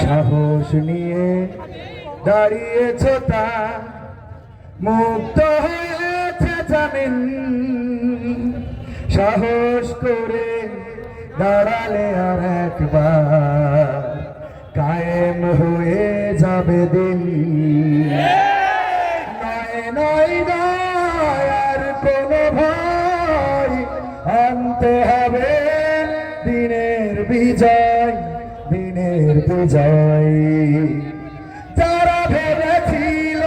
সাহস নিয়ে দাঁড়িয়েছ তা মুক্ত হয়েছে জামিন সাহস করে দাঁড়ালে আর একবার কায়েম হয়ে যাবে দিন নয় নয় নয় আর কোনো ভয় আনতে হবে দিনের বিজয় দিনের বিজয় যারা ভেবেছিল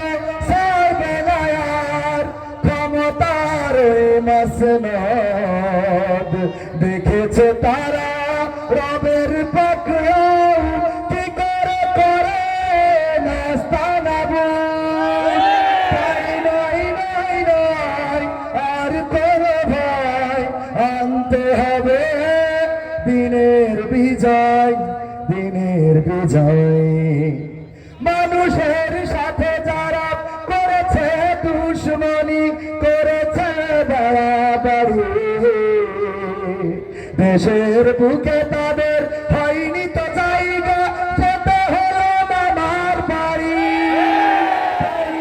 সর্বনায়ার ক্ষমতার মসনদ দেখেছে তারা রবের পক্ষ কি করে করে নাস্তানাবুদ নয় নয় নয় আর কোনো ভয় আনতে হবে দিনের বিজয় দিনের বিজয় মানুষের সাথে যারা করেছে দুশ্মনী করেছে বাড়াবাড়ি দেশের বুকে তাদের হয়নি তো জায়গা যেতে হলো মামার বাড়ি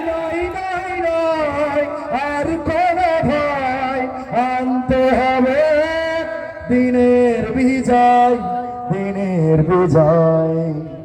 নয় নয় নয় আর কোনো ভয় আনতে হবে দিনের বিজয় দিনের বিজয়